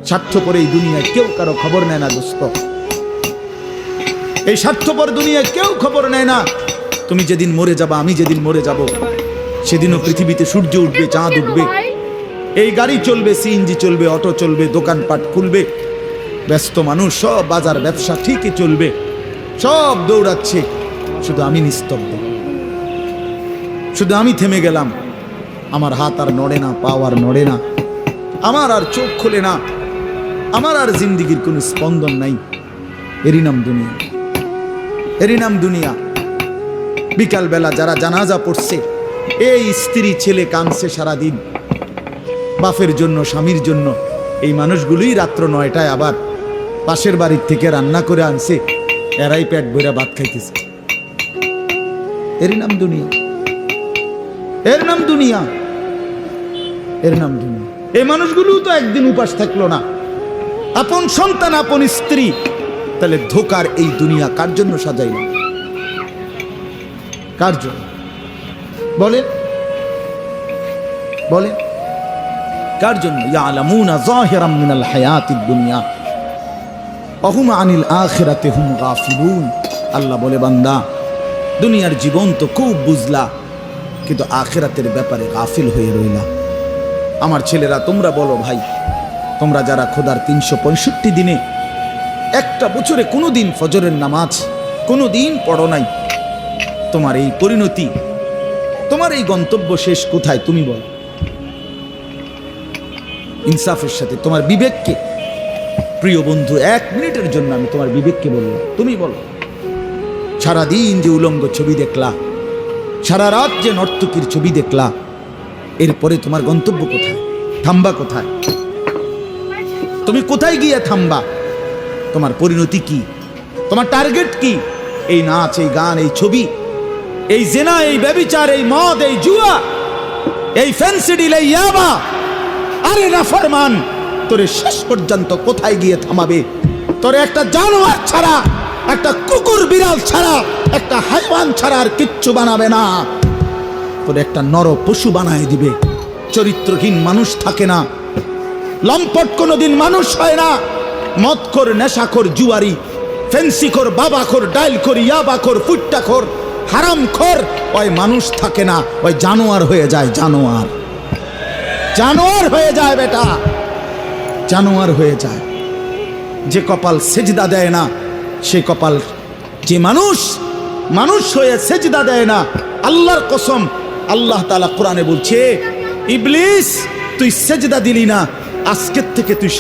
স্বার্থপর এই দুনিয়ায় কেউ কারো খবর নেয় না দোস্ত। এই স্বার্থপর দুনিয়ায় কেউ খবর নেয় না। তুমি যেদিন মরে যাবা, আমি যেদিন মরে যাব, সেদিনও পৃথিবীতে সূর্য উঠবে, চাঁদ উঠবে, এই গাড়ি চলবে, সিএনজি চলবে, অটো চলবে, দোকানপাট খুলবে, ব্যস্ত মানুষ সব বাজার ব্যবসা ঠিকই চলবে, সব দৌড়াচ্ছে, শুধু আমি নিস্তব্ধ, শুধু আমি থেমে গেলাম। আমার হাত আর নড়ে না, পা আর নড়ে না, আমার আর চোখ খোলে না, আমার আর জিন্দিগির কোনো স্পন্দন নাই। এরই নাম দুনিয়া, এরই নাম দুনিয়া। বিকালবেলা যারা জানাজা পড়ছে, এই স্ত্রী ছেলে কাঁদছে সারাদিন বাপের জন্য, স্বামীর জন্য, এই মানুষগুলোই রাত্র 9টায় আবার পাশের বাড়ির থেকে রান্না করে আনছে, এরাই পেট ভরে ভাত খাইতেছে। এরই নাম দুনিয়া, এর নাম দুনিয়া, এর নাম দুনিয়া। এই মানুষগুলো তো একদিন উপাস থাকলো না, আপন সন্তান, আপন স্ত্রী। তাহলে ধোকার এই দুনিয়া কার জন্য সাজাইলাম? কার জন্য বলে, বলে কার জন্য? ইয়ালামুনা যাহিরাম মিনাল হায়াতিদ দুনিয়া ওয়া হুম আনিল আখিরাতি হুম গাফিলুন। আল্লাহ বলে, বান্দা দুনিয়ার জীবন তো খুব বুঝলা, কিন্তু আখিরাতের ব্যাপারে গাফিল হয়ে রইলা। আমার ছেলেরা, তোমরা বলো ভাই, তোমরা যারা খোদার 365 দিনে একটা বছরে কোনোদিন ফজরের নামাজ কোনোদিন পড়ো নাই, তোমার এই পরিণতি, তোমার এই গন্তব্য শেষ কোথায়? তুমি বলো ইনসাফের সাথে। তোমার বিবেককে, প্রিয় বন্ধু, 1 মিনিটের জন্য আমি তোমার বিবেককে বললাম, তুমি বলো, সারাদিন যে উলঙ্গ ছবি দেখলা, সারা রাত যে নর্তকীর ছবি দেখলা, এরপরে তোমার গন্তব্য কোথায়? থামবা কোথায়? তুমি কোথায় গিয়ে থামবা? তোমার পরিণতি কি? তোমার টার্গেট কি? এই নাচ, এই গান, এই ছবি, এই জেনা, এই ব্যভিচার, এই মদ, এই জুয়া, এই ফেন্সিডিল, এই ইয়াবা, আরে নাফরমান, তোরে শেষ পর্যন্ত কোথায় গিয়ে থামাবে? তোরে একটা জানোয়ার ছাড়া, একটা কুকুর বিড়াল ছাড়া, একটা হাইওয়ান ছাড়া আর কিচ্ছু বানাবে না। তোরে একটা নর পশু বানায় দিবে। চরিত্রহীন মানুষ থাকে না, লম্পট কোনোদিন মানুষ হয় না। মদখোর, নেশাখোর, জুয়ারি, ফেন্সিখোর, বাবাখোর, ডাইলখোর, ইয়াবাখোর, ফুট্টাখোর, হারামখোর, ওই মানুষ থাকে না, ওই জানোয়ার হয়ে যায়। জানোয়ার, জানোয়ার হয়ে যায় বেটা, জানোয়ার হয়ে যায়। যে কপাল সেজদা দেয় না, সে কপাল, যে মানুষ মানুষ হয়ে সেজদা দেয় না, আল্লাহর কসম, আল্লাহ তাআলা কোরআনে বলছে, ইবলিস তুই সেজদা দিলি না, আজকের থেকে তুই